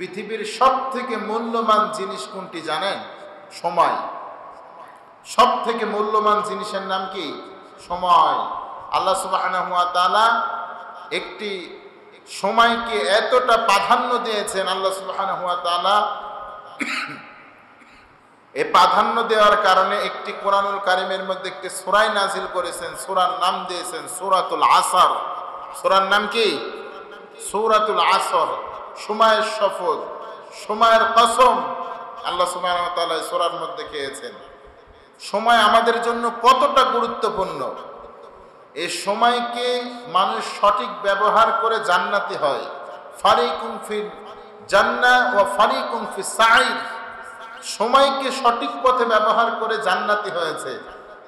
পৃথিবীর সবথেকে মূল্যবান জিনিস কোনটি জানেন? সময়। সবথেকে মূল্যবান জিনিসের নাম কি? সময়। আল্লাহ সুবহানাহু ওয়া তাআলা একটি সময়কে এতটা প্রাধান্য দিয়েছেন, আল্লাহ সুবহানাহু ওয়া তাআলা এই প্রাধান্য দেওয়ার কারণে একটি কোরআনুল কারীমের মধ্যে একটি সূরা নাজিল করেছেন, সূরার নাম দিয়েছেন সূরাতুল আসর। সূরার নাম কি? সূরাতুল আসর, সময়ের শপথ, সময়ের কসম আল্লাহ সুবহানাহু ওয়া তাআলা এই সূরার মধ্যে খেয়েছেন। সময় আমাদের জন্য কতটা গুরুত্বপূর্ণ। এই সময়কে মানুষ সঠিক ব্যবহার করে জান্নাতি হয়। ফারিকুন ফিল জান্নাহ ওয়া ফারিকুন ফিস সাঈর। সময়কে সঠিক পথে ব্যবহার করে জান্নাতি হয়েছে,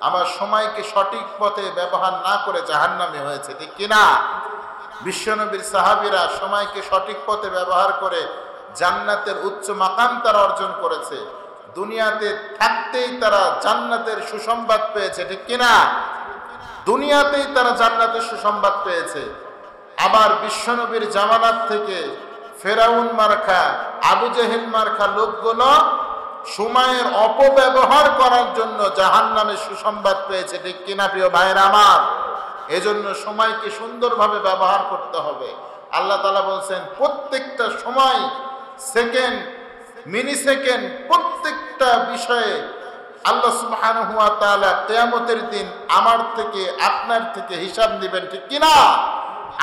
আবার সময়কে সঠিক পথে ব্যবহার না করে জাহান্নামী হয়েছে, ঠিক কিনা? বিশ্বনবীর সাহাবীরা সময়কে সঠিক পথে ব্যবহার করে জান্নাতের উচ্চ মাকাম তারা অর্জন করেছে। দুনিয়াতে থাকতেই তারা জান্নাতের সুসংবাদ পেয়েছে, ঠিক কিনা? দুনিয়াতেই তারা জান্নাতের সুসংবাদ পেয়েছে। আবার বিশ্বনবীর জামানাত থেকে ফেরাউন মার্কা, আবু জেহেল মার্কা লোকগুলো সময়ের অপব্যবহার করার জন্য জাহান্নামের সুসংবাদ পেয়েছে, ঠিক কিনা প্রিয় ভাইরা আমার? এজন্য সময়কে সুন্দরভাবে ব্যবহার করতে হবে। আল্লাহ তাআলা বলছেন প্রত্যেকটা সময়, সেকেন্ড, মিনি সেকেন্ড, প্রত্যেকটা বিষয়ে আল্লাহ সুবহানাহু ওয়া তাআলা কিয়ামতের দিন আমার থেকে আপনার থেকে হিসাব নেবেন, ঠিক কিনা?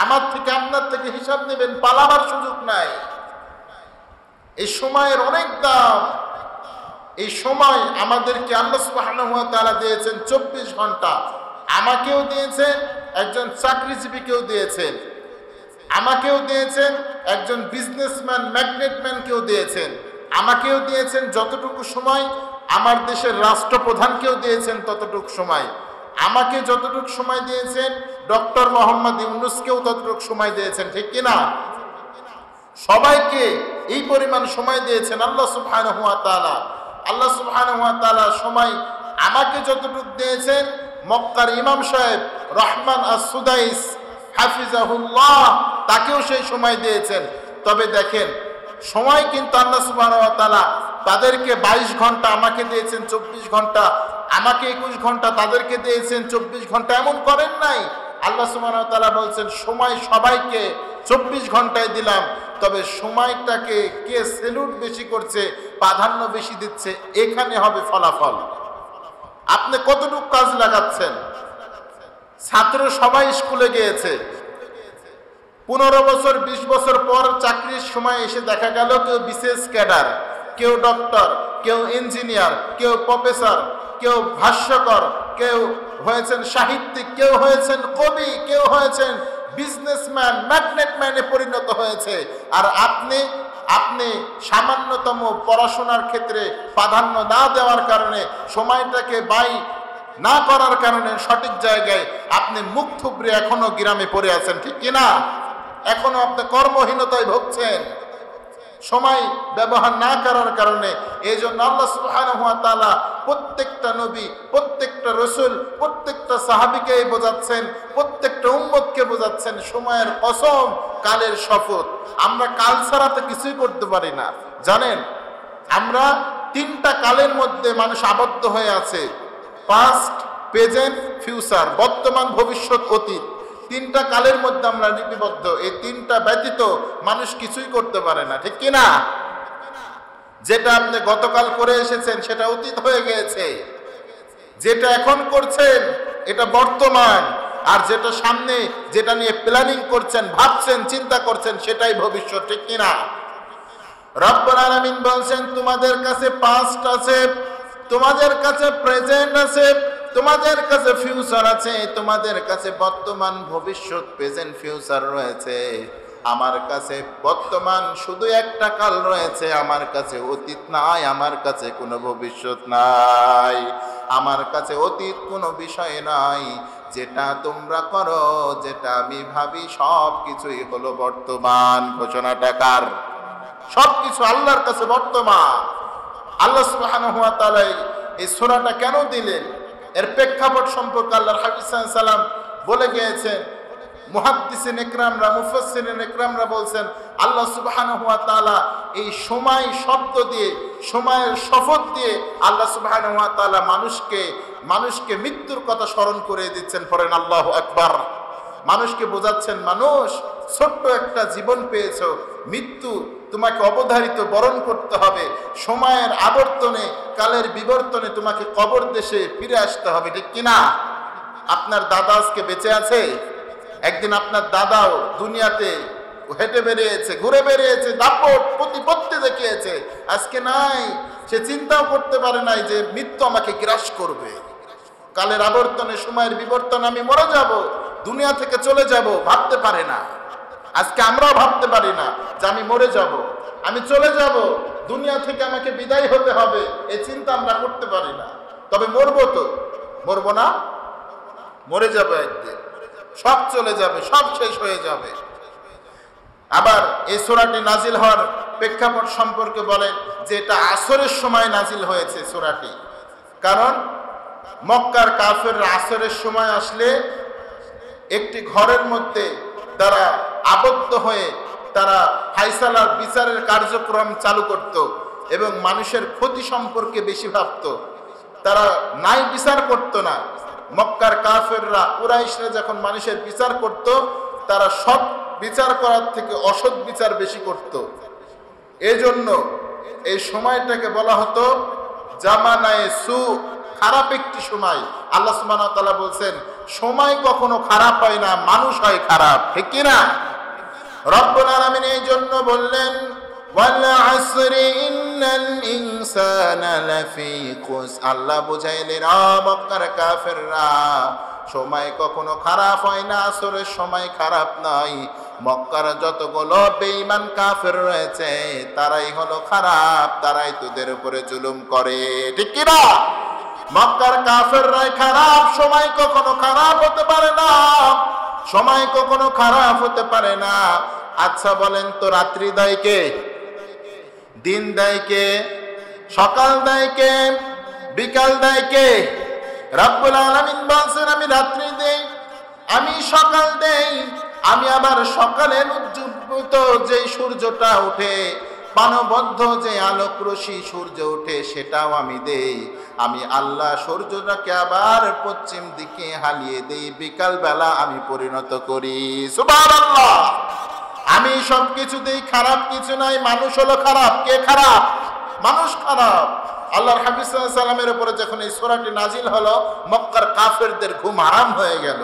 আমার থেকে আপনার থেকে হিসাব নেবেন, পালাবার সুযোগ নাই। এই সময়ের অনেক দাম। এই সময় আমাদেরকে আল্লাহ সুবহানাহু ওয়া তাআলা দিয়েছেন 24 ঘন্টা। আমাকেও দিয়েছেন, একজন চাকরিজীবীকেও দিয়েছেন, আমাকেও দিয়েছেন, একজন বিজনেসম্যান ম্যাগনেটম্যানকেও দিয়েছেন, আমাকেও দিয়েছেন যতটুকু সময়, আমার দেশের রাষ্ট্রপ্রধানকেও দিয়েছেন ততটুকু সময়, আমাকে যতটুকু সময় দিয়েছেন ডক্টর মোহাম্মদ ইউনূসকেও ততটুকু সময় দিয়েছেন, ঠিক কিনা? সবাইকে এই পরিমাণ সময় দিয়েছেন আল্লাহ সুবহানাহু ওয়া তাআলা। আল্লাহ সুবহানাহু ওয়া তাআলা সময় আমাকে যতটুকু দিয়েছেন, মক্কার ইমাম সাহেব রহমান আস-সুদাইস হাফিজাহুল্লাহ তাকেও সেই সময় দিয়েছেন। তবে দেখেন, সময় কিন্তু আল্লাহ সুবহানাহু ওয়া তাআলা তাদেরকে 22 ঘন্টা, আমাকে দিয়েছেন 24 ঘন্টা, আমাকে 21 ঘন্টা, তাদেরকে দিয়েছেন 24 ঘন্টা, এমন করেন নাই। আল্লাহ সুবহানাহু ওয়া তাআলা বলছেন সময় সবাইকে 24 ঘন্টায় দিলাম, তবে সময়টাকে কে সেলুট বেশি করছে, প্রাধান্য বেশি দিচ্ছে, এখানে হবে ফলাফল। আপনি কতটুকু কাজ লাগাচ্ছেন? ছাত্র সবাই স্কুলে গিয়েছে, 15 বছর 20 বছর পর চাকরির সময় এসে দেখা গেল কেউ বিশেষ ক্যাডার, কেউ ডক্টর, কেউ ইঞ্জিনিয়ার, কেউ প্রফেসর, কেউ ভাষ্যকর, কেউ হয়েছেন সাহিত্যিক, কেউ হয়েছেন কবি, কেউ হয়েছেন বিজনেসম্যান ম্যাগনেটম্যানে পরিণত হয়েছে। আর আপনি সামান্যতম পড়াশোনার ক্ষেত্রে প্রাধান্য না দেওয়ার কারণে, সময়টাকে ব্যয় না করার কারণে সঠিক জায়গায় আপনি মুখ থুবড়ে এখনো গ্রামে পড়ে আছেন, ঠিক কিনা? এখনো আপনি কর্মহীনতায় ভুগছেন সময় ব্যবহার না করার কারণে। এই জন্য আল্লাহ সুবহানাহু ওয়া তাআলা প্রত্যেকটা নবী, প্রত্যেকটা রাসূল, প্রত্যেকটা সাহাবীকে বোঝাচ্ছেন, প্রত্যেকটা উম্মতকে বোঝাচ্ছেন সময়ের কসম, কালের শপথ। আমরা কাল ছাড়া তো কিছুই করতে পারি না। জানেন, আমরা 3টা কালের মধ্যে মানুষ আবদ্ধ হয়ে আছে, পাস্ট, প্রেজেন্ট, ফিউচার, বর্তমান, ভবিষ্যৎ, অতীত। 3টা কালের মধ্যে আমরা লিপিবদ্ধ। এই 3টা ব্যতীত মানুষ কিছুই করতে পারে না, ঠিক কিনা? যেটা আপনি গতকাল করে এসেছেন সেটা অতীত হয়ে গিয়েছে, যেটা এখন করছেন এটা বর্তমান, আর যেটা সামনে, যেটা নিয়ে প্ল্যানিং করছেন, ভাবছেন, চিন্তা করছেন, সেটাই ভবিষ্যৎ, ঠিক কিনা? রব্বুল আলামিন বলছেন তোমাদের কাছে পাস্ট আছে, তোমাদের কাছে প্রেজেন্ট আছে, তোমাদের কাছে ফিউচার আছে, তোমাদের কাছে বর্তমান, ভবিষ্যৎ, প্রেজেন্ট, ফিউচার রয়েছে। আমার কাছে বর্তমান শুধু একটা কাল রয়েছে, আমার কাছে অতীত নাই, আমার কাছে কোনো ভবিষ্যৎ নাই, আমার কাছে অতীত কোনো বিষয় নাই। যেটা তোমরা করো, যেটা আমি ভাবি, সব কিছুই হলো বর্তমান। ঘোষণাটা কার? সবকিছু আল্লাহর কাছে বর্তমান। আল্লাহ সুবহানাহু ওয়া তাআলা এই সূরাটা কেন দিলেন, এর প্রেক্ষাপট সম্পর্কে আল্লাহর হাবিব সাল্লাল্লাহু আলাইহি ওয়াসাল্লাম বলে গিয়েছেন। মুহাদ্দিসিন ইকরামরা, মুফাসসিরিন ইকরামরা বলছেন আল্লাহ সুবহানাহু ওয়া তাআলা এই সময় শব্দ দিয়ে, সময়ের শপথ দিয়ে আল্লাহ সুবহানাহু ওয়া তাআলা মানুষকে মৃত্যুর কথা স্মরণ করে দিচ্ছেন। পড়েন আল্লাহু আকবার। মানুষকে বোঝাচ্ছেন, মানুষ ছোট্ট একটা জীবন পেয়েছো, মৃত্যু তোমাকে অবধারিত বরণ করতে হবে। সময়ের আবর্তনে, কালের বিবর্তনে তোমাকে কবর দেশে ফিরে আসতে হবে, ঠিক কিনা? আপনার দাদা আজকে বেঁচে আছে? একদিন আপনার দাদাও দুনিয়াতে হেঁটে বেরিয়েছে, ঘুরে বেরিয়েছে, দাপট প্রতিপত্তি দেখিয়েছে, আজকে নাই। সে চিন্তাও করতে পারে নাই যে মৃত্যু আমাকে গ্রাস করবে। কালের আবর্তনে, সময়ের বিবর্তনে আমি মরে যাব, দুনিয়া থেকে চলে যাব, ভাবতে পারে না। আজকে আমরাও ভাবতে পারি না যে আমি মরে যাব, আমি চলে যাব, দুনিয়া থেকে আমাকে বিদায় হতে হবে, এই চিন্তা আমরা করতে পারি না। তবে মরবো তো, মরবো না? মরে যাবে একদিন, সব চলে যাবে, সব শেষ হয়ে যাবে। আবার এই সূরাটি নাজিল হওয়ার প্রেক্ষাপট সম্পর্কে বলেন যে এটা আসরের সময় নাজিল হয়েছে সূরাটি। কারণ মক্কার কাফেররা আসরের সময় আসলে একটি ঘরের মধ্যে তারা আবদ্ধ হয়ে তারা ফায়সালার বিচারের কার্যক্রম চালু করত এবং মানুষের ক্ষতি সম্পর্কে বেশি ভাবত। তারা ন্যায় বিচার করত না। মক্কার কাফেররা, কুরাইশরা যখন মানুষের বিচার করত, তারা সৎ বিচার করার থেকে অসৎ বিচার বেশি করত। এজন্য এই সময়টাকে বলা হতো জামানায়ে সু, খারাপ একটি সময়। আল্লাহ সুবহানাহু ওয়া তাআলা বলছেন, সময় কখনো খারাপ হয় না, মানুষ হয় খারাপ, ঠিক কি না? রব্বুল আলামিন এই জন্য বললেন, ওয়াল আসরি ইন্নাল ইনসানা লাফি খুস। আল্লাহ বুঝাইলেন, মক্কার কাফেররা, সময় কখনো খারাপ হয় না, আসরের সময় খারাপ নয়। মক্কার যতগুলো বেঈমান কাফের রয়েছে তারাই হলো খারাপ, তারাই তোদের উপরে জুলুম করে, ঠিক কি না? মক্কার কাফেররাই খারাপ, সময় কখনো খারাপ হতে পারে না, সময় কখনো খারাপ হতে পারে না। আচ্ছা বলেন তো, রাত্রি দেয় কে? দিন দেয় কে? সকাল দেয় কে? বিকাল দেয় কে? রব্বুল আলামিন বলছেন, আমি রাত্রি দেই, আমি সকাল দেই, আমি আবার সকালের উজ্জীবিত যে সূর্যটা ওঠে, পানবদ্ধ যে আলোক রশ্মি সূর্য ওঠে, সেটাও আমি দেই। আমি আল্লাহ সূর্যটাকে আবার পশ্চিম দিকে হালিয়ে দেই, বিকাল বেলা আমি পরিণত করি। সুবহানাল্লাহ। আমি সবকিছু দেই, খারাপ কিছু নাই। মানুষ হলো খারাপ। কে খারাপ? মানুষ খারাপ। আল্লাহর হাবিব সাল্লাল্লাহু আলাইহি ওয়াসাল্লামের উপরে যখন এই সূরাটি নাজিল হলো, মক্কার কাফেরদের ঘুম হারাম হয়ে গেল।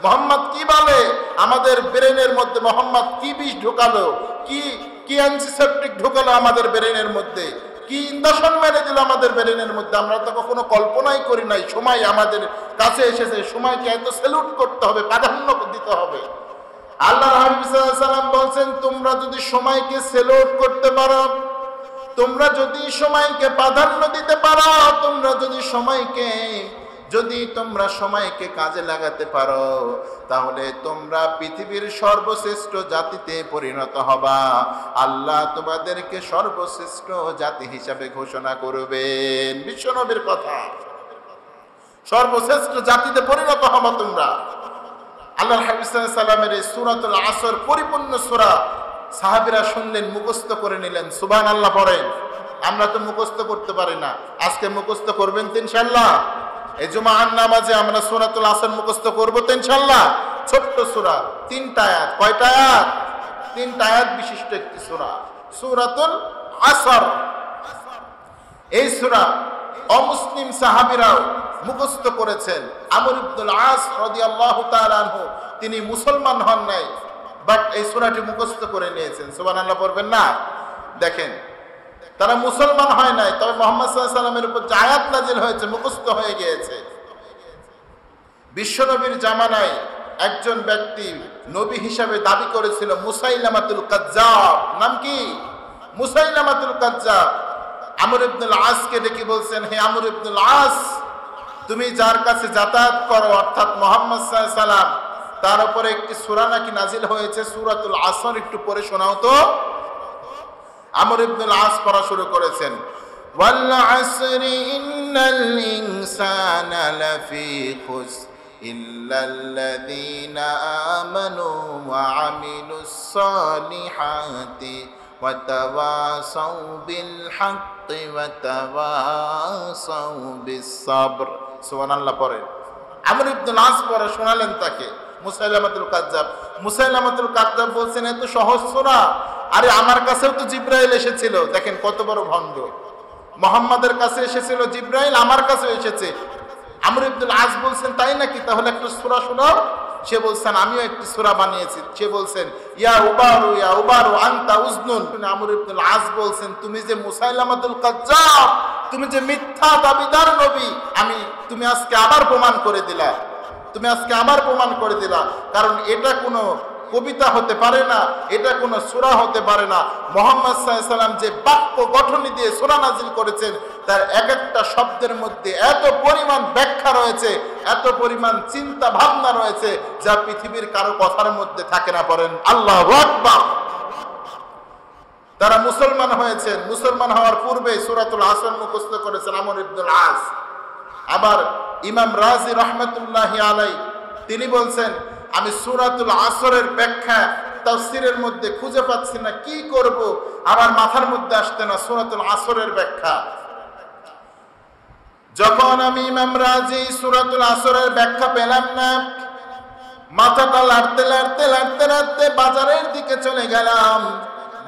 মোহাম্মদ কি বলে, আমাদের ব্রেনের মধ্যে মোহাম্মদ কি বিষ ঢোকালো, কি অ্যান্টিসেপটিক ঢোকালো আমাদের ব্রেনের মধ্যে, কি ইঞ্জেকশন মেরে দিল আমাদের ব্রেনের মধ্যে, আমরা তো কখনো কল্পনাই করি নাই। সময় আমাদের কাছে এসেছে, সময়কে এত স্যালুট করতে হবে, প্রাধান্য দিতে হবে। আল্লাহর হাবিব সাল্লাল্লাহু আলাইহি ওয়াসাল্লাম বলছেন, তোমরা যদি সময়কে স্যালুট করতে পারো, তোমরা যদি সময়কে প্রাধান্য দিতে পারো, তোমরা সময়কে কাজে লাগাতে পারো, তাহলে তোমরা পৃথিবীর সর্বশ্রেষ্ঠ জাতিতে পরিণত হবা। আল্লাহ তোমাদেরকে সর্বশ্রেষ্ঠ জাতি হিসাবে ঘোষণা করবেন। বিশ্বনবীর কথা, সর্বশ্রেষ্ঠ জাতিতে পরিণত হবা তোমরা। আল্লাহর হাবিব সাল্লাল্লাহু আলাইহি ওয়াসাল্লামের এই সূরাতুল আসর পরিপূর্ণ সূরা সাহাবীরা শুনলেন, মুখস্থ করে নিলেন। সুবহানাল্লাহ পড়েন। আমরা তো মুখস্থ করতে পারি না, আজকে মুখস্থ করবেন তো ইনশাআল্লাহ। এই জুমার নামাজে আমরা সূরাতুল আসর মুখস্থ করব তো ইনশাআল্লাহ। ছোট্ট সূরা, 3টা আয়াত। কয়টা আয়াত? 3টা আয়াত বিশিষ্ট একটি সূরা, সূরাতুল আসর। এই সূরা অমুসলিম সাহাবীরাও মুখস্থ করেছেন। আমর ইবনুল আস রাদিয়াল্লাহু তাআলা আনহু, তিনি মুসলমান হন নাই, বাট এই সূরাটি মুখস্থ করে নিয়েছেন। সুবহানাল্লাহ পড়বেন না? দেখেন, তারা মুসলমান হয় নাই, তবে মুহাম্মদ সাল্লাল্লাহু আলাইহি ওয়াসাল্লামের উপর যে আয়াত নাযিল হয়েছে মুখস্থ হয়ে গিয়েছে। বিশ্বনবীর জামানায় একজন ব্যক্তি নবী হিসাবে দাবি করেছিল, মুসাইলামাতুল কাজ্জাব। নাম কি? মুসাইলামাতুল কাজ্জাব। আমর ইবনুল আসকে ডেকে বলছেন, হে আমর ইবনুল আস, তুমি যার কাছে যাতায়াত করো, অর্থাৎ মুহাম্মদ সাল্লাল্লাহু আলাইহি ওয়াসাল্লাম, তার উপরে একটি সূরা নাকি নাজিল হয়েছে, সূরাতুল আসর, একটু পড়ে শোনাও তো। আমর ইবনুল আস পড়া শুরু করেছেন, ওয়াল আসরি ইন্নাল ইনসানা লাফি খুস ইল্লাল্লাযীনা আমানু ওয়া আমিলুস সালিহাতি ওয়া তাওয়াসাউ বিল হাক্কি ওয়া তাওয়াসাউ বিস সাবর। সুবহানাল্লাহ পড়ে। আমর ইবনুল আস পড়ে শোনালেন তাকে মুসাইলামাতুল কাজ্জাব। মুসাইলামাতুল কাজ্জাব বলছেন এত সহজ সূরা, আরে আমার কাছেও তো জিবরাইল এসেছিল। দেখেন কত বড় ভণ্ড। মুহাম্মাদের কাছে এসেছিল জিবরাইল, আমার কাছেও এসেছে। আমর ইবনুল আস বলছেন তাই নাকি, তাহলে একটা সূরা শোনাও। সে বলছেন আমিও একটি সূরা বানিয়েছি। সে বলছেন ইয়া উবারু আনতা উজনুন। আমর ইবনুল আস বলছেন তুমি যে মুসাইলামাতুল কাজ্জাব, তুমি যে মিথ্যা দাবিদার নবী, তুমি আজকে আবার প্রমাণ করে দিলা। তুমি আজকে আবার প্রমাণ করে দিলা। কারণ এটা কোনো কবিতা হতে পারে না, এটা কোনো সূরা হতে পারে না। মুহাম্মদ সাল্লাল্লাহু আলাইহি সাল্লাম যে বাক্য গঠনী দিয়ে সূরা নাজিল করেছেন, তার এক একটা শব্দের মধ্যে এত পরিমাণ ব্যাখ্যা রয়েছে, এত পরিমাণ চিন্তা ভাবনা রয়েছে, যা পৃথিবীর কারো কথার মধ্যে থাকে না। পড়েন আল্লাহু আকবার। তারা মুসলমান হয়েছেন, মুসলমান হওয়ার পূর্বে সূরাতুল আসর মুখস্থ করেছেন আমর ইবনুল আস। আবার ইমাম রাজি রাহমাতুল্লাহি আলাইহি তিনি বলছেন আমি সূরাতুল আসরের ব্যাখ্যা তাফসীরের মধ্যে খুঁজে পাচ্ছি না, কি করব, আমার মাথার মধ্যে আসছে না সূরাতুল আসরের ব্যাখ্যা। যখন আমি ইমাম রাজি সূরাতুল আসরের ব্যাখ্যা পেলাম না, মাথাটা লাড়তে বাজারের দিকে চলে গেলাম।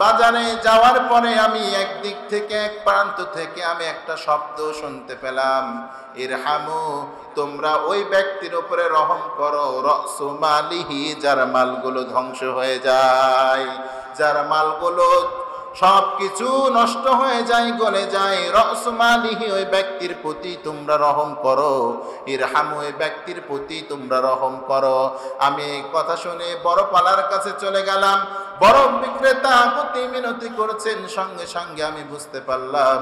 বাজারে যাওয়ার পরে আমি একদিক থেকে, এক প্রান্ত থেকে আমি একটা শব্দ শুনতে পেলাম, ইরহামু, তোমরা ওই ব্যক্তির উপরে রহম করো, রাসু মালিহি, যার মালগুলো ধ্বংস হয়ে যায়, যার মালগুলো সবকিছু নষ্ট হয়ে যায়, গলে যায়। রাসু মালিহি, ওই ব্যক্তির প্রতি তোমরা রহম করো। ইরহামু, ওই ব্যক্তির প্রতি তোমরা রহম করো। আমি এই কথা শুনে বড় পালার কাছে চলে গেলাম। বড় বিক্রেতা প্রতি মিনতি করেছেন, সঙ্গে সঙ্গে আমি বুঝতে পারলাম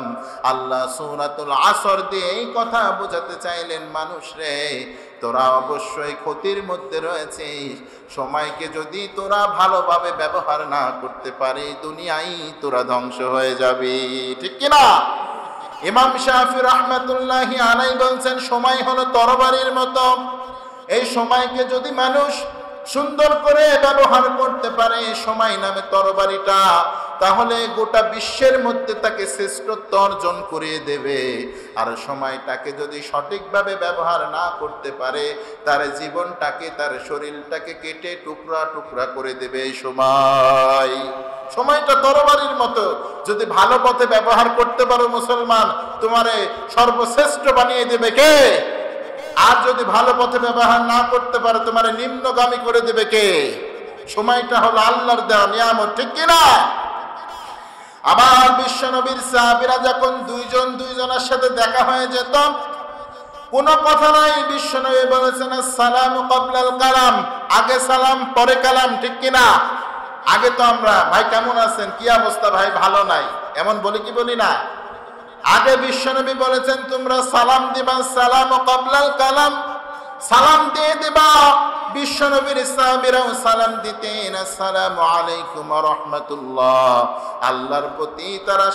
আল্লাহ সূরাতুল আসর দিয়ে এই কথা বোঝাতে চাইলেন, মানুষ রে, তোরা অবশ্যই ক্ষতির মধ্যে রয়েছিস। সময়কে যদি তোরা ভালোভাবে ব্যবহার না করতে পারে, দুনিয়ায় তোরা ধ্বংস হয়ে যাবি। ঠিক কিনা? ইমাম শাফি রাহমাতুল্লাহি আলাইহি বলছেন সময় হলো তরবারির মতো। এই সময়কে যদি মানুষ সুন্দর করে ব্যবহার করতে পারে, সময় নামে তরবারিটা, তাহলে গোটা বিশ্বের মধ্যে তাকে শ্রেষ্ঠত্ব অর্জন করিয়ে দেবে। আর সময়টাকে যদি সঠিকভাবে ব্যবহার না করতে পারে, তার জীবনটাকে, তার শরীরটাকে কেটে টুকরা টুকরা করে দেবে। এই সময়টা তরবারির মতো, যদি ভালো পথে ব্যবহার করতে পারো মুসলমান, তোমারে সর্বশ্রেষ্ঠ বানিয়ে দেবে কে? আর যদি ভালো পথে ব্যবহার না করতে পারে, তোমার নিম্নগামী করে দেবে কে? সময়টা হলো আল্লাহর দেওয়া নিয়ামত। ঠিক কিনা? আবার বিশ্ব নবীর সাহাবীরা যখন দুইজনের সাথে দেখা হয়ে যেত, কোনো কথা নাই, বিশ্ব নবী বলেছেন আসসালামু ক্বাবলাল কালাম, আগে সালাম পরে কালাম। ঠিক কিনা? আগে তো আমরা ভাই কেমন আছেন, কি অবস্থা ভাই, ভালো নাই, এমন বলি কি বলি না? আগে বিশ্বনবী বলেছেন তোমরা সালাম দিবা, সালাম ক্বাবলাল কালাম, সালাম দিয়ে দিবা। বিশ্বনবীর সাহাবীরাও সালাম দিতেন, আসসালামু আলাইকুম ওয়া রাহমাতুল্লাহ। আল্লাহর প্রতি তারা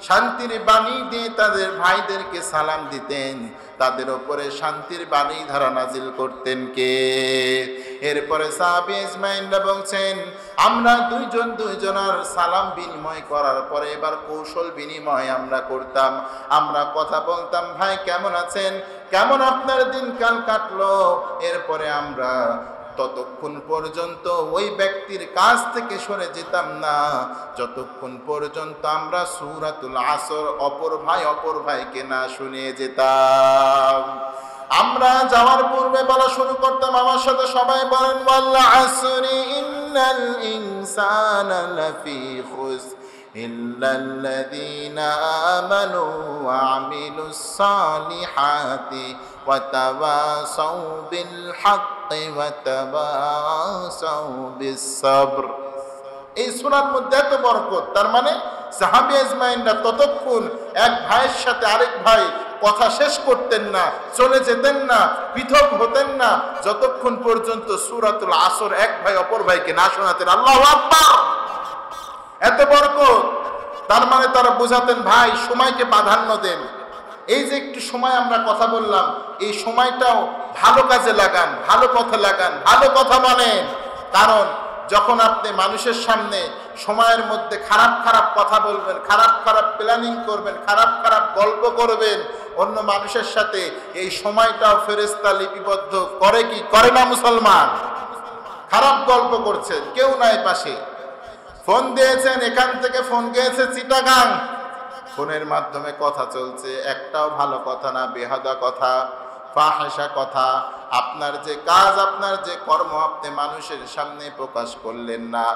শান্তির বাণী দিয়ে তাদের ভাইদেরকে সালাম দিতেন, তাদের উপরে শান্তির বাণী ধারা নাজিল করতেন কে? এরপরে সাহাবী ইসমাইলরা বলছেন আমরা দুইজনের সালাম বিনিময় করার পরে এবার কৌশল বিনিময় আমরা করতাম, আমরা কথা বলতাম, ভাই কেমন আছেন, কেমন আপনার দিনকাল কাটলো। এরপরে আমরা ততক্ষণ পর্যন্ত ওই ব্যক্তির কাছ থেকে সরে যেতাম না যতক্ষণ পর্যন্ত আমরা সূরাতুল আসর অপর ভাইকে না শুনিয়ে যেতাম। আমরা যাওয়ার পূর্বে বলা শুরু করতাম, আমার সাথে সবাই বলেন ওয়াল আসরি ইন্নাল ইনসানা লাফি খুসর ইল্লাল্লাযীনা আমানু ওয়া আমিলুস সালিহাতি ওয়া তাওয়াসাউ বিল হাক্কি ওয়া তাওয়াসাউ বিস সাবর। এই সূরার মধ্যে এত বরকত, তার মানে সাহাবী আজমাইনরা ততক্ষণ এক ভাইয়ের সাথে আরেক ভাই কথা শেষ করতেন না, চলে যেতেন না, পৃথক হতেন না যতক্ষণ পর্যন্ত সূরাতুল আসর এক ভাই অপর ভাইকে না শোনাতেন। আল্লাহু আকবার! এত বরকত, তার মানে তারা বোঝাতেন ভাই সময়কে প্রাধান্য দেন। এই যে একটু সময় আমরা কথা বললাম, এই সময়টাও ভালো কাজে লাগান, ভালো পথে লাগান, ভালো কথা বলেন। কারণ যখন আপনি মানুষের সামনে সময়ের মধ্যে খারাপ খারাপ কথা বলবেন, খারাপ খারাপ প্ল্যানিং করবেন, খারাপ খারাপ গল্প করবেন অন্য মানুষের সাথে, এই সময়টাও ফেরেশতা লিপিবদ্ধ করে কি করে না? মুসলমান খারাপ গল্প করছেন, কেউ নাই পাশে, ফোন দিয়েছেন, এখান থেকে ফোন গিয়েছে চিটাগাং, ফোনের মাধ্যমে কথা চলছে, একটাও ভালো কথা না, বেহাদা কথা, ফাহিশা কথা। আপনার যে কাজ, আপনার যে কর্ম আপনি মানুষের সামনে প্রকাশ করলেন না,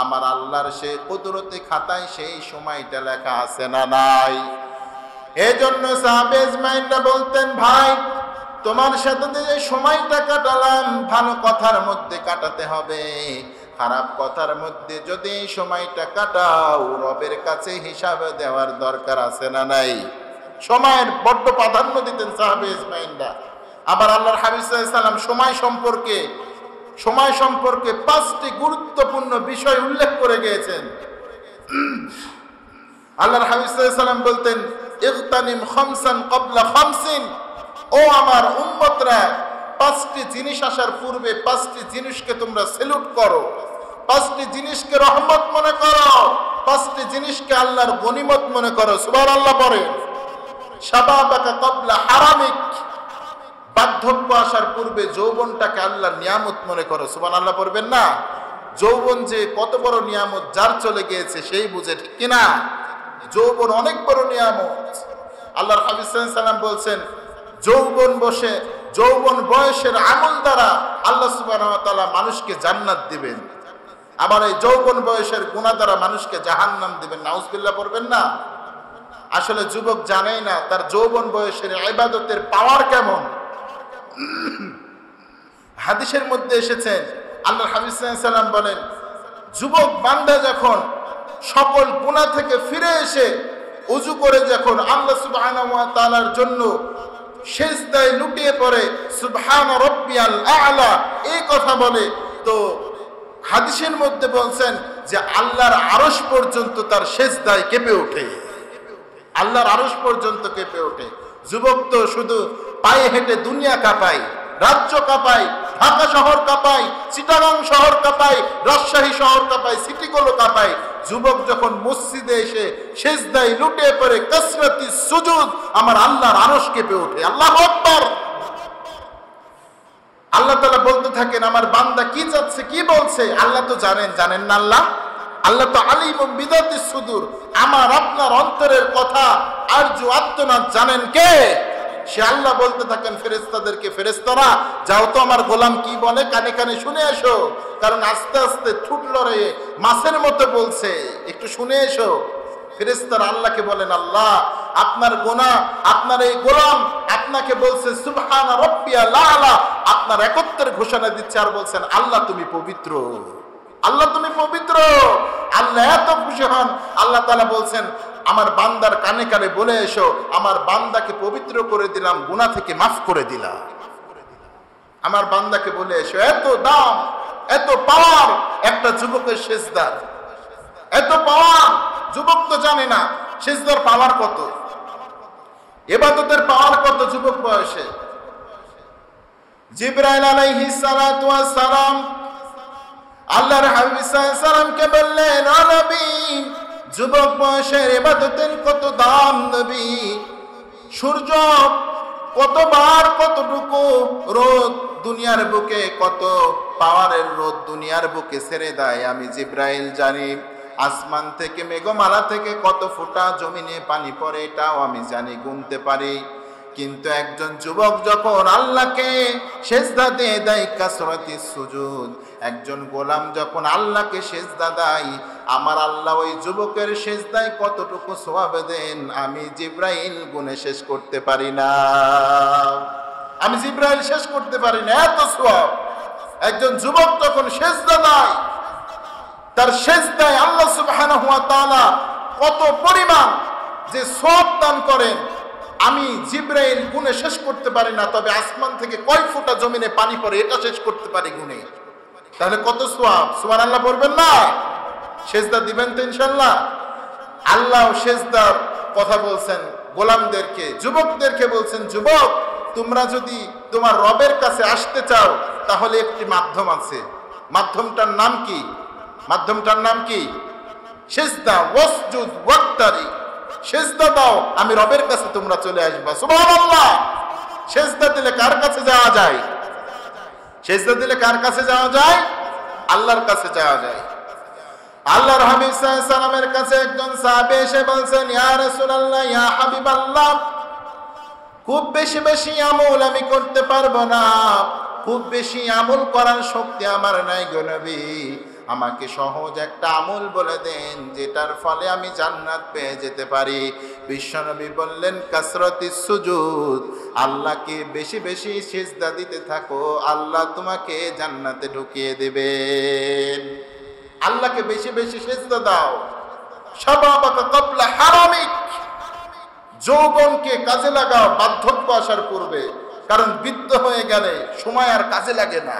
আমার আল্লাহর সেই কুদরতি খাতায় সেই সময়টা লেখা আছে না নাই? এই জন্য সাহাবে আজমাইনরা বলতেন, ভাই তোমার সাথে যে সময়টা কাটালাম ভালো কথার মধ্যে কাটাতে হবে, খারাপ কথার মধ্যে যদি সময়টা কাটাও রবের কাছে হিসাব দেওয়ার দরকার আছে না নাই? সময়ের বড্ড প্রাধান্য দিতেন সাহাবে আজমাইনরা। আবার আল্লাহর হাবিব সাল্লাল্লাহু আলাইহি ওয়াসাল্লাম সময় সম্পর্কে 5টি গুরুত্বপূর্ণ বিষয় উল্লেখ করে গিয়েছেন। আল্লাহর হাবিব সাল্লাল্লাহু আলাইহি ওয়াসাল্লাম বলতেন, ইগতানিম খামসান ক্বাবলা খামসিন, ও আমার উম্মতরা 5টি জিনিস আসার পূর্বে 5টি জিনিসকে তোমরা সেলুট করো, 5টি জিনিসকে রহমত মনে করো, 5টি জিনিসকে আল্লাহর গনিমত মনে করো। সুবহানাল্লাহ পড়ে। শাবাবাকা ক্বাবলা হারামিক, বার্ধক্য আসার পূর্বে যৌবনটাকে আল্লাহর নিয়ামত মনে করো। সুবহানাল্লাহ পড়বেন না? যৌবন যে কত বড় নিয়ামত, যার চলে গিয়েছে সেই বুঝে, ঠিক কিনা? যৌবন অনেক বড় নিয়ামত। আল্লাহর হাবিব সাল্লাল্লাহু আলাইহি ওয়াসাল্লাম বলছেন, যৌবন বয়সের আমল দ্বারা আল্লাহ সুবহানাহু ওয়া তাআলা মানুষকে জান্নাত দিবেন, আবার এই যৌবন বয়সের গুনাহ দ্বারা মানুষকে জাহান্নাম দিবেন। নাউজুবিল্লাহ পড়বেন না? আসলে যুবক জানেই না তার যৌবন বয়সের ইবাদতের পাওয়ার কেমন। হাদিসের মধ্যে এসেছেন, আল্লাহর হাবিব সাল্লাল্লাহু আলাইহি ওয়াসাল্লাম বলেন, যুবক বান্দা যখন সকল গুনাহ থেকে ফিরে এসে ওযু করে যখন আল্লাহ সুবহানাহু ওয়া তাআলার জন্য সিজদায় লুটিয়ে পড়ে, সুবহান রাব্বিয়াল আ'লা এই কথা বলে, তো হাদিসের মধ্যে বলছেন যে আল্লাহর আরশ পর্যন্ত তার সিজদায় কেঁপে ওঠে, আল্লাহর আরশ পর্যন্ত কেঁপে ওঠে। যুবক তো শুধু পায়ে হেঁটে দুনিয়া কাঁপায়, রাজ্য কাঁপায়, ঢাকা শহর কাঁপায়, চিটাগাং শহর কাঁপায়, রাজশাহী শহর কাঁপায়, সিটিগুলো কাঁপায়। যুবক যখন মসজিদে এসে সিজদায় লুটিয়ে পড়ে, কাসরাতি সুজুদ, আমার আল্লাহর আরশ কেঁপে ওঠে। আল্লাহু আকবার। আল্লাহ তাআলা বলতে থাকেন, আমার বান্দা কি চাচ্ছে, কি বলছে, আল্লাহ তো জানেন না? আল্লাহ তো আলিমুম বিদাতিস সুদূর, আমার আপনার অন্তরের কথা আরজু আত্মনাদ জানেন কে? সে আল্লাহ বলতে থাকেন ফেরেশতাদেরকে, ফেরেশতারা যাও তো আমার গোলাম কি বলে, কানে কানে শুনে এসো, কারণ আস্তে আস্তে ঠুট লড়ে মাছের মতো বলছে, একটু শুনে এসো। ফেরেশতারা আল্লাহকে বলেন, আল্লাহ আপনার গুনাহ, আপনার এই গোলাম আপনাকে বলছে সুবহান রাব্বিয়াল আ'লা, আপনার একত্বের ঘোষণা দিচ্ছে, আর বলছেন আল্লাহ তুমি পবিত্র, আল্লাহ তুমি পবিত্র। আল্লাহ এত খুশি হন, আল্লাহ তাআলা বলছেন আমার বান্দার কানে কানে বলে এসো, আমার বান্দাকে পবিত্র করে দিলাম, গুনাহ থেকে মাফ করে দিলাম, আমার বান্দাকে বলে এসো। এত দাম, এত পাওয়ার একটা যুবকের সিজদার, এত পাওয়ার। যুবক তো জানে না সিজদার পাওয়ার কত, ইবাদতের পাওয়ার কত যুবক বয়সে। জিবরাইল আলাইহিস সালাতু ওয়াস সালাম আল্লাহর হাবিব সাল্লাল্লাহু আলাইহি সাল্লামকে বললেন, ও নবী, যুবক বয়সের ইবাদতের কত দাম নবী। সূর্য কতবার কতটুকু রোদ দুনিয়ার বুকে, কত পাওয়ারের রোদ দুনিয়ার বুকে ছেড়ে দেয় আমি জিবরাইল জানি। আসমান থেকে মেঘমালা থেকে কত ফোঁটা জমিনে পানি পড়ে এটাও আমি জানি, গুনতে পারি। কিন্তু একজন যুবক যখন আল্লাহকে সিজদা দিয়ে দেয়, কাসরাতি সুজুদ, একজন গোলাম যখন আল্লাহকে সিজদা দেয়, আমার আল্লাহ ওই যুবকের সিজদায় কতটুকু সওয়াব দেন আমি জিবরাইল গুণে শেষ করতে পারি না, আমি জিবরাইল শেষ করতে পারি না, এত সওয়াব। একজন যুবক যখন সিজদা দেয়, তার সিজদায় আল্লাহ সুবহানাহু ওয়া তাআলা কত পরিমাণ যে সওয়াব দান করেন আমি জিবরাইল গুণে শেষ করতে পারি না। তবে আসমান থেকে কয় ফোঁটা জমিনে পানি পড়ে এটা শেষ করতে পারি গুণে। তাহলে কত সওয়াব। সুবহানাল্লাহ বলবেন না? সিজদা দিবেন তো ইনশাআল্লাহ। আল্লাহ সিজদার কথা বলছেন গোলামদেরকে, যুবকদেরকে বলছেন, যুবক তোমরা যদি তোমার রবের কাছে আসতে চাও তাহলে একটি মাধ্যম আছে। মাধ্যমটার নাম কি? মাধ্যমটার নাম কি? সিজদা ওয়াসজুদ ওয়াক্তারি, সিজদা দাও, আমি রবের কাছে তোমরা চলে আসবা। সুবহানাল্লাহ। সিজদা দিলে কার কাছে যাওয়া যায়? সিজদা দিলে কার কাছে যাওয়া যায়? আল্লাহর কাছে যাওয়া যায়। আল্লাহর হাবিব সাল্লাল্লাহু আলাইহি সাল্লামের কাছে একজন সাহাবী এসে বলছেন, ইয়া রাসূলুল্লাহ, ইয়া হাবিবাল্লাহ, খুব বেশি বেশি আমল আমি করতে পারবো না, খুব বেশি আমল করার শক্তি আমার নাই গো নবী, আমাকে সহজ একটা আমল বলে দেন যেটার ফলে আমি জান্নাত পেয়ে যেতে পারি। বিশ্বনবী বললেন, কাসরাতিস সুজুদ, আল্লাহকে বেশি বেশি সিজদা দিতে থাকো, আল্লাহ তোমাকে জান্নাতে ঢুকিয়ে দেবেন। আল্লাহকে বেশি বেশি সিজদা দাও। শাবাবাকা ক্বাবলা হারামিক, যৌবনকে কাজে লাগাও বার্ধক্য আসার পূর্বে, কারণ বৃদ্ধ হয়ে গেলে সময় আর কাজে লাগে না।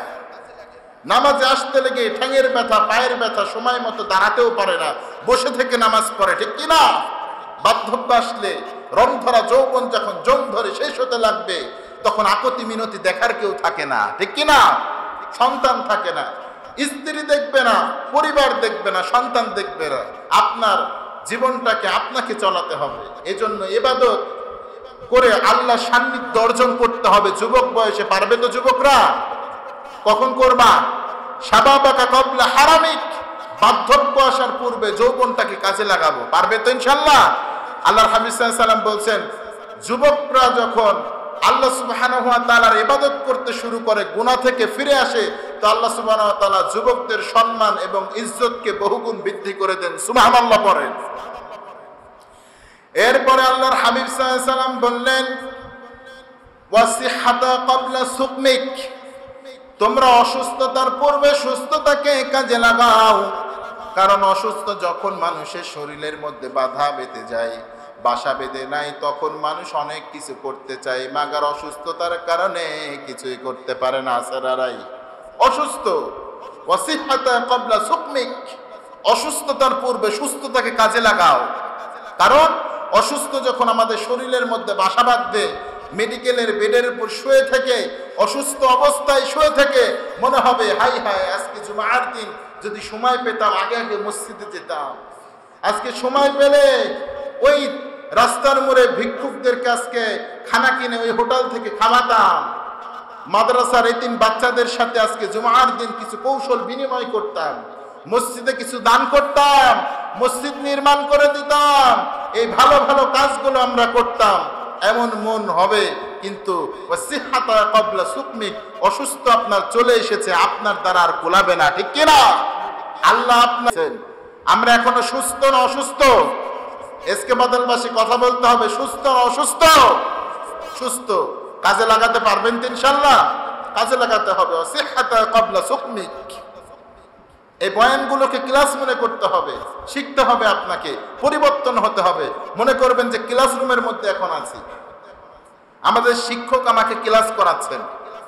নামাজে আসতে লেগে ঠ্যাঙের ব্যথা, পায়ের ব্যথা, সময় মতো দাঁড়াতেও পারে না, বসে থেকে নামাজ পড়ে, ঠিক কিনা? বার্ধক্য আসলে রং ধরা যৌবন যখন জং ধরে শেষ হতে লাগবে, তখন আকতি মিনতি দেখার কেউ থাকে না, ঠিক কিনা? সন্তান থাকে না, স্ত্রী দেখবে না, পরিবার দেখবে না, সন্তান দেখবে না। আপনার জীবনটাকে আপনাকে চালাতে হবে। এজন্য ইবাদত করে আল্লাহ সান্নিধ্য অর্জন করতে হবে। যুবক বয়সে পারবে তো যুবকরা? কখন করবা? শাবাবাকা ক্বাবলা হারামিক, বার্ধক্য আসার পূর্বে যৌবনটাকে কাজে লাগাবো। পারবে তো ইনশাআল্লাহ? আল্লাহর হাবিব সাল্লাল্লাহু আলাইহি সাল্লাম বলছেন, যুবকরা যখন আল্লাহ সুবহানাহু ওয়া তাআলার ইবাদত করতে শুরু করে, গুনাহ থেকে ফিরে আসে, তো আল্লাহ সুবহানাহু ওয়া তাআলা যুবকদের সম্মান এবং ইজ্জতকে বহুগুণ বৃদ্ধি করে দেন। সুবহানাল্লাহ পড়েন। এরপরে আল্লাহর হাবিব সাল্লাল্লাহু আলাইহি সাল্লাম বললেন, ওয়াসিহাতা ক্বাবলা সুকমিক, তোমরা অসুস্থতার পূর্বে সুস্থতাকে কাজে লাগাও, কারণ অসুস্থ যখন মানুষের শরীরের মধ্যে বাধা বেঁধে যায়, বাসা বেঁধে নাই, তখন মানুষ অনেক কিছু করতে চায়, মাগার অসুস্থতার কারণে কিছুই করতে পারে না। আসারারাই অসুস্থ। ওয়াসিহাতা ক্বাবলা সুকমিক, অসুস্থতার পূর্বে সুস্থতাকে কাজে লাগাও, কারণ অসুস্থ যখন আমাদের শরীরের মধ্যে বাসা বাঁধবে, মেডিকেলের বেডের উপর শুয়ে থেকে, অসুস্থ অবস্থায় শুয়ে থেকে মনে হবে, হাই হাই, আজকে জুমার দিন যদি সময় পেতাম আগে আগে মসজিদে যেতাম, আজকে সময় পেলে ওই রাস্তার মোড়ে ভিক্ষুকদেরকে আজকে খানা কিনে ওই হোটেল থেকে খাওয়াতাম, মাদ্রাসার এতিম বাচ্চাদের সাথে আজকে জুমার দিন কিছু কৌশল বিনিময় করতাম, মসজিদে কিছু দান করতাম, মসজিদ নির্মাণ করে দিতাম, এই ভালো ভালো কাজগুলো আমরা করতাম, এমন মন হবে। কিন্তু ওয়াসিহাতা ক্বাবলা সুকমিক, অসুস্থ আপনার চলে এসেছে, আপনার দ্বারা আর কোলাবে না, ঠিক কিনা? আল্লাহ আপনার, আমরা এখনো সুস্থ না অসুস্থ? এসকে বাদলবাসী কথা বলতে হবে, সুস্থ না অসুস্থ? সুস্থ। কাজে লাগাতে পারবেন তো ইনশাআল্লাহ? কাজে লাগাতে হবে। ওয়াসিহাতা ক্বাবলা সুকমিক, এই বয়ানগুলোকে ক্লাস মনে করতে হবে, শিখতে হবে, আপনাকে পরিবর্তন হতে হবে। মনে করবেন যে ক্লাসরুমের মধ্যে এখন আছি, আমাদের শিক্ষক আমাকে ক্লাস করাচ্ছেন,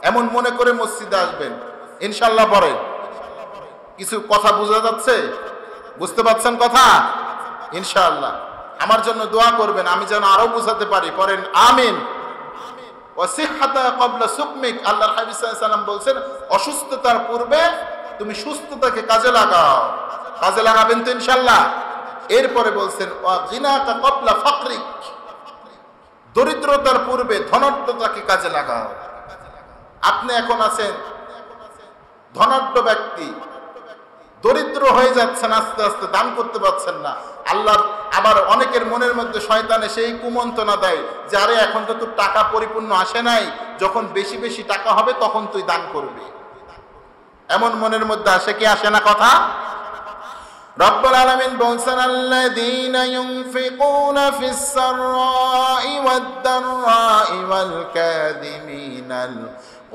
এমন মনে করে মসজিদে আসবেন ইনশাআল্লাহ। পরে কিছু কথা বোঝা যাচ্ছে? বুঝতে পারছেন কথা? ইনশাআল্লাহ আমার জন্য দোয়া করবেন, আমি যেন আরো বুঝাতে পারি। পড়েন আমিন। ওয়াসিহাতা ক্বাবলা সুকমিক, আল্লাহর হাবিব সাল্লাল্লাহু আলাইহি সাল্লাম বলছেন, অসুস্থতার পূর্বে তুমি সুস্থতাকে কাজে লাগাও। কাজে লাগাবেন তো ইনশাআল্লাহ? এরপরে বলছেন, ওয়াগিনাকা ক্বাবলা ফাকরিক, দরিদ্রতার পূর্বে ধনাঢ্যতাকে কাজে লাগাও। আপনি এখন আছেন ধনাঢ্য ব্যক্তি, দরিদ্র হয়ে যাচ্ছেন, আস্তে আস্তে দান করতে পারছেন না। আল্লাহ আবার অনেকের মনের মধ্যে শয়তানে সেই কুমন্ত্রণা দেয় যে, আরে এখন তো তোর টাকা পরিপূর্ণ আসে নাই, যখন বেশি বেশি টাকা হবে তখন তুই দান করবি। এমন মনের মধ্যে আসে কি আসে না কথা? রব্বুল আলামিন বলছেন, আল্লাযীনা ইউনফিকুনা ফিস সাররাই ওয়াদ দাররাই ওয়াল কাযিমিনাল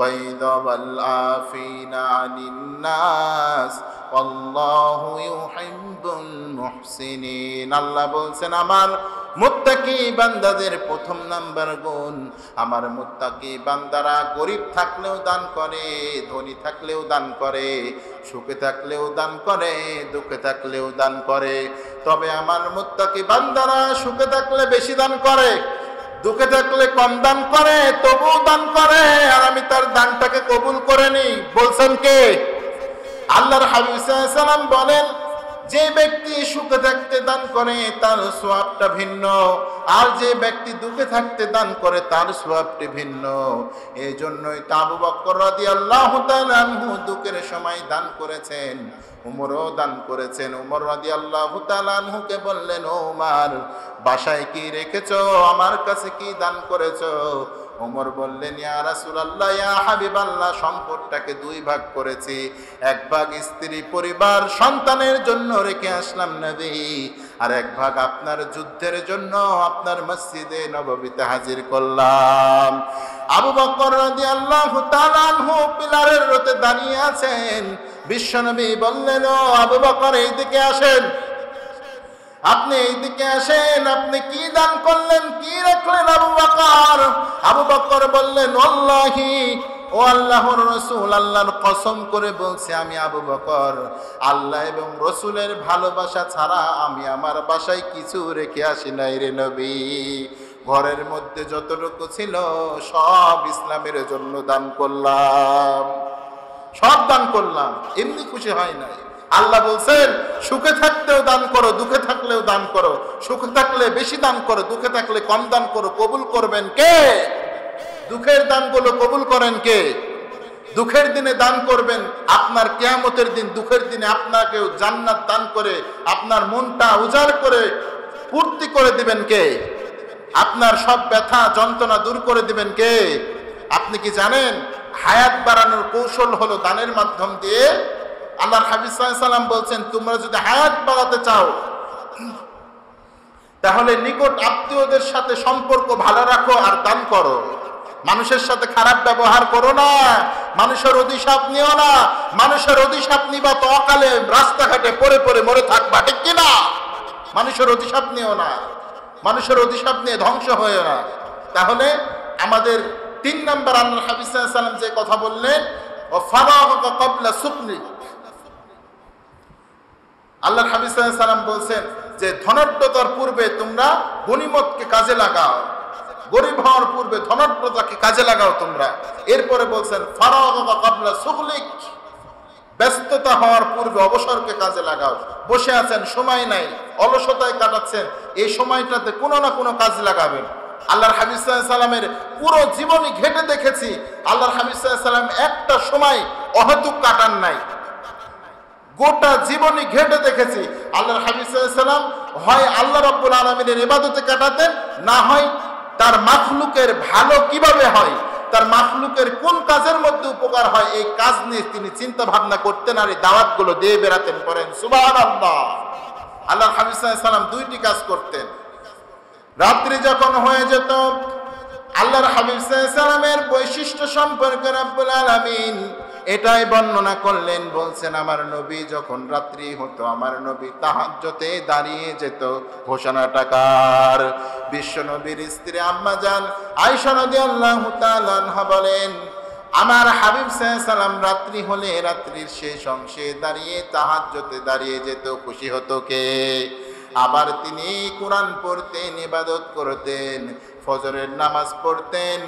গায়যা ওয়াল আফিনা আনিন নাস আল্লাহু ইউহিব্বুল মুহসিনিন। আল্লাহ বলছেন, আমার মুত্তাকি বান্দাদের প্রথম নাম্বার গুণ, আমার মুত্তাকি বান্দারা গরিব থাকলেও দান করে, ধনী থাকলেও দান করে, সুখে থাকলেও দান করে, দুঃখে থাকলেও দান করে। তবে আমার মুত্তাকি বান্দারা সুখে থাকলে বেশি দান করে, দুঃখে থাকলে কম দান করে, তবুও দান করে, আর আমি তার দানটাকে কবুল করে নিই। বলছেন কে? আল্লাহর হাবিব সাল্লাল্লাহু আলাইহি সাল্লাম বলেন, যে ব্যক্তি সুখে থাকতে দান করে তার সওয়াবটা ভিন্ন, আর যে ব্যক্তি দুঃখে থাকতে দান করে তার সওয়াবটি ভিন্ন। এই জন্যই তো আবু বকর রাদিয়াল্লাহু তাআলা আনহু দুঃখের সময় দান করেছেন, উমরও দান করেছেন। উমর রাদিয়াল্লাহু তাআলা আনহুকে বললেন, ও উমর, বাসায় কি রেখেছো, আমার কাছে কি দান করেছো? ওমর বললেন, ইয়া রাসূলুল্লাহ, ইয়া হাবিবাল্লাহ, সম্পদটাকে দুই ভাগ করেছি, এক ভাগ স্ত্রী পরিবার সন্তানের জন্য রেখে আসলাম নবী, আর এক ভাগ আপনার যুদ্ধের জন্য আপনার মসজিদে নববীতে হাজির করলাম। আবু বকর রাদিয়াল্লাহু তাআলা আনহু পিলারের রোতে দাঁড়িয়ে আছেন। বিশ্বনবী বললেন, ও আবু বকর, এইদিকে আসেন, আপনি এইদিকে আসেন, আপনি কি দান করলেন, কি রাখলেন আবু বকর? আবু বকর বললেন, আল্লাহি, ও আল্লাহর রাসূল, আল্লাহর কসম করে বলছি, আমি আবু বকর আল্লাহ এবং রাসূলের ভালোবাসা ছাড়া আমি আমার বাসায় কিছু রেখে আসি নাই রে নবী। ঘরের মধ্যে যতটুকু ছিল সব ইসলামের জন্য দান করলাম, সব দান করলাম, এমনি খুশি হয় নাই। আল্লাহ বলছেন, সুখে থাকতেও দান করো, দুঃখে থাকলেও দান করো। সুখে থাকলে বেশি দান করো, দুঃখে থাকলে কম দান করো। কবুল করবেন কে? দুঃখের দানগুলো কবুল করেন কে? দুঃখের দিনে দান করবেন, আপনার কিয়ামতের দিন দুঃখের দিনে আপনাকেও জান্নাত দান করে আপনার মনটা উজাড় করে পূর্তি করে দিবেন কে? আপনার সব ব্যথা যন্ত্রণা দূর করে দিবেন কে? আপনি কি জানেন হায়াত বাড়ানোর কৌশল হলো দানের মাধ্যম দিয়ে? আল্লাহর হাবিব সাল্লাল্লাহু আলাইহি ওয়াসাল্লাম বলছেন, তোমরা যদি হায়াত বাড়াতে চাও তাহলে নিকট আত্মীয়দের সাথে সম্পর্ক ভালো রাখো আর দান করো। মানুষের সাথে খারাপ ব্যবহার করো না, মানুষের অভিশাপ নিও না। মানুষের অভিশাপ নিবা তো অকালে রাস্তাঘাটে পড়ে পড়ে মরে থাকবা, ঠিক কিনা? মানুষের অভিশাপ নিও না, মানুষের অভিশাপ নিয়ে ধ্বংস হয়ে না। তাহলে আমাদের 3 নম্বর আল্লাহর হাবিব সাল্লাল্লাহু আলাইহি ওয়াসাল্লাম যে কথা বললেন, ও ফারাগা ক্বাবলা সুকনি, আল্লাহর হাবিব সাল্লাল্লাহু আলাইহি ওয়াসাল্লাম বলছেন যে ধনাঢ্যতার পূর্বে তোমরা গনিমতকে কাজে লাগাও, গরিব হওয়ার পূর্বে ধনাঢ্যতাকে কাজে লাগাও তোমরা। এরপরে বলছেন ফারাগা ক্বাবলা সুগলিক, ব্যস্ততা হওয়ার পূর্বে অবসরকে কাজে লাগাও। বসে আছেন, সময় নাই, অলসতায় কাটাচ্ছেন, এই সময়টাতে কোনো না কোনো কাজ লাগাবেন। আল্লাহর হাবিব সাল্লাল্লাহু আলাইহি ওয়াসাল্লামের পুরো জীবনী ঘেটে দেখেছি, আল্লাহর হাবিব সাল্লাল্লাহু আলাইহি ওয়াসাল্লাম একটা সময় অহেতুক কাটান নাই। গোটা জীবনী ঘেটে দেখেছি আল্লাহর হাবিব সাল্লাল্লাহু আলাইহি ওয়াসাল্লাম হয় আল্লাহ রাব্বুল আলামিনের ইবাদতে কাটাতেন, না হয় তার মাখলুকের ভালো কিভাবে হয়, তার মাখলুকের কোন কাজের মধ্যে উপকার হয়, এই কাজ নিয়ে তিনি চিন্তা ভাবনা করতেন আর এই দাওয়াতগুলো দিয়ে বেড়াতেন। করেন সুবহানাল্লাহ। আল্লাহর হাবিব সাল্লাল্লাহু আলাইহি ওয়াসাল্লাম 2টি কাজ করতেন। রাত্রি যখন হয়ে যেত, আল্লাহর হাবিব সাল্লাল্লাহু আলাইহি ওয়াসাল্লামের বৈশিষ্ট্য সম্পর্কে রব্বুল আলামিন এটাই বর্ণনা করলেন। বলছেন, আমার নবী যখন রাত্রি হতো, আমার নবী তাহাজ্জুদে দাঁড়িয়ে যেত। ঘোষণাটা কার? বিশ্ব নবীর স্ত্রী আম্মা জান আয়েশা রাদিয়াল্লাহু তাআলা আনহা বলেন, আমার হাবিব সাল্লাল্লাহু আলাইহি ওয়াসাল্লাম রাত্রি হলে রাত্রির শেষ অংশে দাঁড়িয়ে তাহাজ্জুদে দাঁড়িয়ে যেত। খুশি হতো কে? আবার তিনি কোরআন পড়তেন, ইবাদত করতেন, ফজরের নামাজ পড়তেন।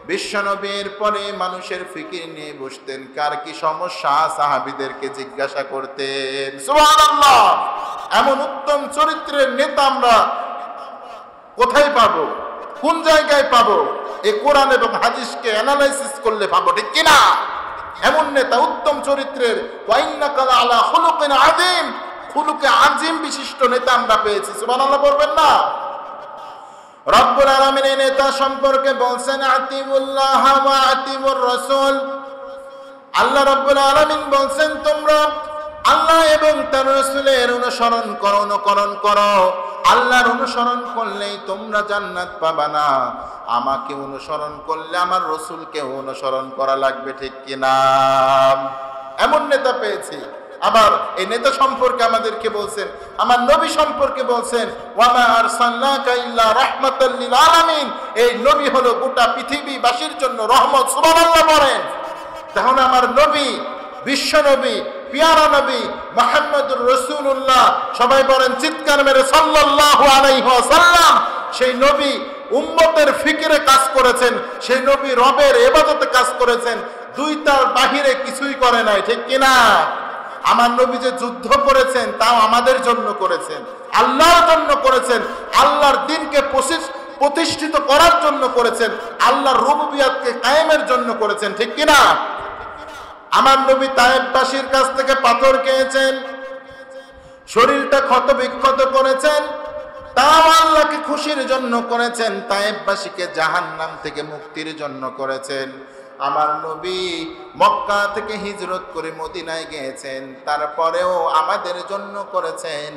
বিশ্বনবীর পরে মানুষের ফিকির নিয়ে বসতেন, কার কি সমস্যা সাহাবীদেরকে জিজ্ঞাসা করতেন। সুবহানাল্লাহ। এমন উত্তম চরিত্রের নেতা আমরা কোথায় পাবো, কোন জায়গায় পাবো? এই কোরআন এবং হাদিসকে অ্যানালাইসিস করলে পাবো, ঠিক কিনা? এমন নেতা, উত্তম চরিত্রের, ওয়া ইন্নাকা আলা খুলুকিন আযীম, খুলুকে আজিম বিশিষ্ট নেতা আমরা পেয়েছি। সুবহানাল্লাহ বলবেন না? রব্বুল আলামিন এই নেতা সম্পর্কে বলছেন, আতিউল্লাহ ওয়া আতিউর রাসূল। আল্লাহ রব্বুল আলামিন বলছেন, তোমরা আল্লাহ এবং তার রাসূলের অনুসরণ করো, অনুকরণ করো। আল্লাহর অনুসরণ করলেই তোমরা জান্নাত পাবা না, আমাকে অনুসরণ করলে আমার রাসূলকে অনুসরণ করা লাগবে, ঠিক কিনা? এমন নেতা পেয়েছি। আবার এই নেতা সম্পর্কে আমাদেরকে বলছেন, আমার নবী সম্পর্কে বলছেন, ওয়া মা আরসালনাকা ইল্লা রাহমাতাল লিল আলামিন। এই নবী হলো গোটা পৃথিবীবাসীর জন্য রহমত। সুবহানাল্লাহ বলেন। তাহলে আমার নবী, বিশ্ব নবী, পিয়ারা নবী মুহাম্মদুর রাসূলুল্লাহ, সবাই বলেন চিৎকার মেরে সাল্লাল্লাহু আলাইহি ওয়াসাল্লাম। সেই নবী উম্মতের ফিকিরে কাজ করেছেন, সেই নবী রবের ইবাদতে কাজ করেছেন, দুইটার বাহিরে কিছুই করে নাই, ঠিক কিনা? আমার নবী যে যুদ্ধ করেছেন তাও আমাদের জন্য করেছেন, আল্লাহর জন্য করেছেন, আল্লাহর দ্বীনকে প্রতিষ্ঠিত করার জন্য করেছেন, আল্লাহর রুবুবিয়তকে কায়েমের জন্য করেছেন, ঠিক কিনা? আমার নবী তায়েফবাসীর কাছ থেকে পাথর খেয়েছেন, শরীরটা ক্ষত বিক্ষত করেছেন, তাও আল্লাহকে খুশির জন্য করেছেন, তায়েফবাসীকে জাহান্নাম থেকে মুক্তির জন্য করেছেন। আমার নবী মক্কা থেকে হিজরত করে মদিনায় গিয়েছেন, তারপরেও আমাদের জন্য করেছেন,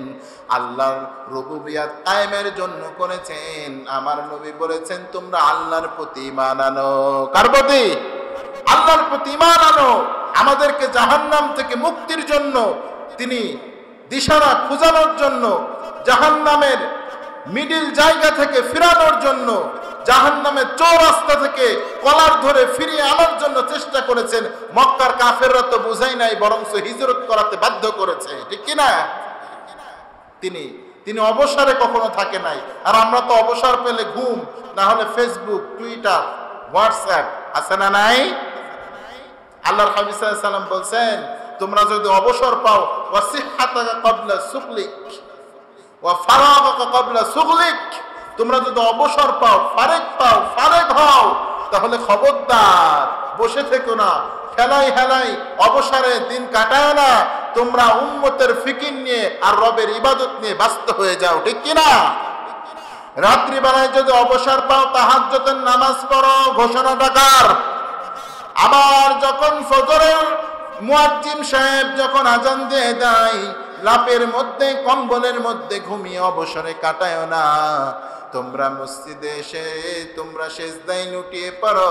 আল্লাহর রুবুবিয়ত কায়েমের জন্য করেছেন। আমার নবী বলেছেন, তোমরা আল্লাহর প্রতি ঈমান আনো। কার প্রতি? আল্লাহর প্রতি ঈমান আনো। আমাদেরকে জাহান্নাম থেকে মুক্তির জন্য, তিনি দিশারা খোঁজানোর জন্য, জাহান্নামের মিডিল জায়গা থেকে ফিরানোর জন্য, জাহান্নামের চৌরাস্তা থেকে কলার ধরে ফিরিয়ে আনার জন্য চেষ্টা করেছেন। মক্কার কাফেররা তো বুঝাই নাই, বরং হিজরত করাতে বাধ্য করেছে, ঠিক কিনা? তিনি অবসরে কখনো থাকে নাই। আর আমরা তো অবসর পেলে ঘুম, না হলে ফেসবুক, টুইটার, হোয়াটসঅ্যাপ, আছে না নাই? আল্লাহর হাবিব সাল্লাল্লাহু আলাইহি ওয়াসাল্লাম বলছেন, তোমরা যদি অবসর পাও, ওয়াসিহাতাকা ক্বাবলা সুগলিক ওয়া ফারাগাকা ক্বাবলা সুগলিক, তোমরা যদি অবসর পাও, ফারেক হও, তাহলে খবরদার বসে থেকো না, হেলাই অবসরে দিন কাটায় না। তোমরা উম্মতের ফিকির নিয়ে আর রবের ইবাদত নিয়ে ব্যস্ত হয়ে যাও, ঠিক কিনা? রাত্রিবেলায় যদি অবসর পাও, তাহাজ্জুদের নামাজ পড়ো, ঘোষণাটা কার? আবার যখন ফজরের মুয়াজ্জিন সাহেব যখন আজান দিয়ে দেয়, লাপের মধ্যে কম্বলের মধ্যে ঘুমিয়ে অবসরে কাটায় না। তোমরা মসজিদে এসে তোমরা সিজদায় লুটিয়ে পড়ো,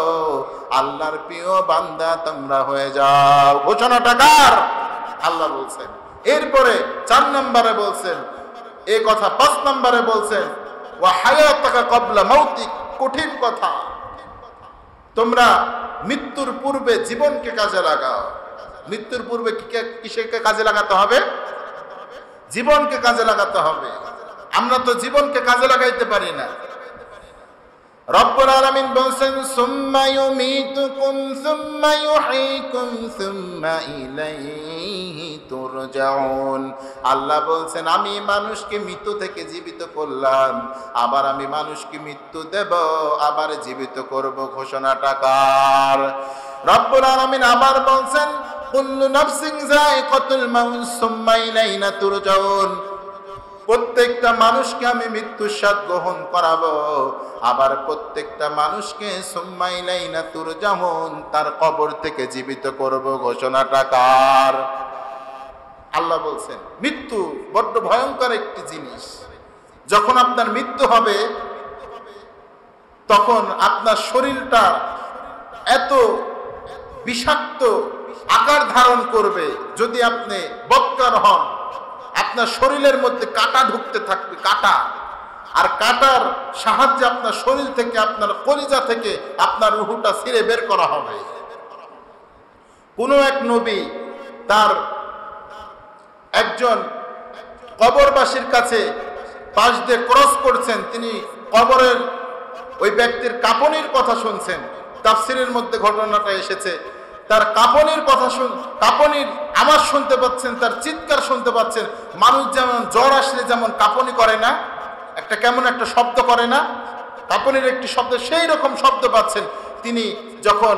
আল্লাহর প্রিয় বান্দা তোমরা হয়ে যাও। ঘোষণাটা কার? আল্লাহ বলছেন। এরপরে 4 নম্বরে বলছেন এই কথা, 5 নম্বরে বলছেন ওয়া হায়াতাকা ক্বাবলা মাউতিক, কঠিন কথা। তোমরা মৃত্যুর পূর্বে জীবনকে কাজে লাগাও। মৃত্যুর পূর্বে কিসেরকে কাজে লাগাতে হবে? জীবনকে কাজে লাগাতে হবে। আমরা তো জীবনকে কাজে লাগাইতে পারি না। রব্বুল আলামিন বলেন, সুম্মা ইউমীতুকুম সুম্মা ইউহয়ীকুম সুম্মা ইলাইহি তুরজাউন। আল্লাহ বলছেন, আমি মানুষকে মৃত্যু থেকে জীবিত করলাম, আবার আমি মানুষকে মৃত্যু দেব, আবার জীবিত করব। ঘোষণাটা কার? রব্বুল আলামিন আবার বলছেন, কুল্লু নাফসিন যায়িকাতুল মাউত সুম্মা ইলাইনা তুরজাউন। প্রত্যেকটা মানুষকে আমি মৃত্যুর স্বাদ গ্রহণ করাবো, আবার প্রত্যেকটা মানুষকে সুম্মা ইলাইনা তুরজাউন, তার কবর থেকে জীবিত করব। ঘোষণাটা কার? আল্লাহ বলছেন। মৃত্যু বড্ড ভয়ঙ্কর একটি জিনিস। যখন আপনার মৃত্যু হবে, তখন আপনার শরীরটা এত বিষাক্ত আকার ধারণ করবে, যদি আপনি বদকার হন, আপনার শরীরের মধ্যে কাঁটা ঢুকতে থাকবে, কাঁটা। আর কাঁটার সাহায্যে আপনার শরীর থেকে, আপনার কলিজা থেকে আপনার রুহটা ছিঁড়ে বের করা হবে। কোন এক নবী তার একজন কবরবাসীর কাছে পাশ দিয়ে ক্রস করছেন, তিনি কবরের ওই ব্যক্তির কাঁপুনির কথা শুনছেন। তাফসীরের মধ্যে ঘটনাটা এসেছে, তার কাঁপুনির কথা কাঁপুনির আওয়াজ শুনতে পাচ্ছেন, তার চিৎকার শুনতে পাচ্ছেন। মানুষ যেমন জ্বর আসলে যেমন কাঁপুনি করে না, একটা কেমন একটা শব্দ করে না, কাঁপুনির একটি শব্দ, সেই রকম শব্দ পাচ্ছেন। তিনি যখন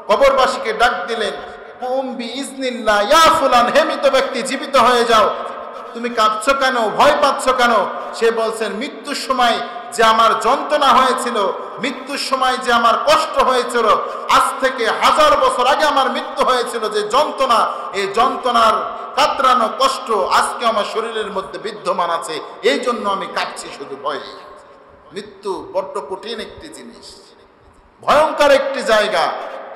কবরবাসীকে ডাক দিলেন, কুম বিইজনিল্লাহ ইয়া ফুলান, হে মৃত ব্যক্তি, জীবিত হয়ে যাও। তুমি কাঁদছো কেন, ভয় পাচ্ছ কেন? সে বলছেন, মৃত্যুর সময় যে আমার যন্ত্রণা হয়েছিল, মৃত্যুর সময় যে আমার কষ্ট হয়েছিল, আজ থেকে 1000 বছর আগে আমার মৃত্যু হয়েছিল, যে যন্ত্রণা, এই যন্ত্রণার কাতরানো কষ্ট আজকে আমার শরীরের মধ্যে বিদ্যমান আছে, এই জন্য আমি কাঁদছি শুধু ভয়ে। মৃত্যু বড্ড কঠিন একটি জিনিস, ভয়ঙ্কর একটি জায়গা।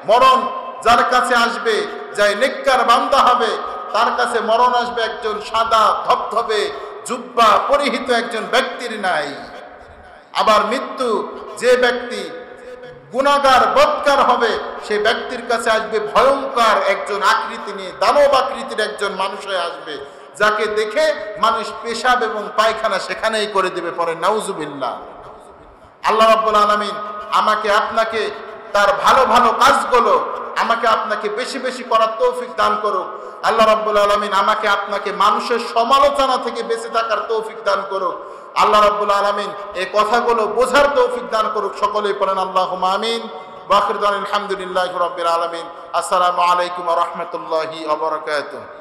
মরণ যার কাছে আসবে, যাই নেককার বান্দা হবে, তার কাছে মরণ আসবে একজন সাদা ধবধবে জুব্বা পরিহিত একজন ব্যক্তির নাই। আবার মৃত্যু যে ব্যক্তি গুনাহগার বদকার হবে, সেই ব্যক্তির কাছে আসবে ভয়ঙ্কর একজন আকৃতি নিয়ে, দানব আকৃতির একজন মানুষ হয়ে আসবে, যাকে দেখে মানুষ পেশাব এবং পায়খানা সেখানেই করে দিবে, পরে নাউজুবিল্লাহ। আল্লাহ রাব্বুল আলামিন আমাকে আপনাকে তার ভালো ভালো কাজগুলো আমাকে আপনাকে বেশি বেশি করার তৌফিক দান করুক। আল্লাহ রাব্বুল আলামিন আমাকে আপনাকে মানুষের সমালোচনা থেকে বেঁচে থাকার তৌফিক দান করুক। আল্লাহ রাব্বুল আলামিন এই কথাগুলো বোঝার তৌফিক দান করুক। সকলেই পড়েন আল্লাহুম্মা আমিন। ওয়া আখিরু দাওয়ানা আলহামদুলিল্লাহি রাব্বিল আলামিন। আসসালামু আলাইকুম ওয়া রাহমাতুল্লাহি ওয়া বারাকাতুহু।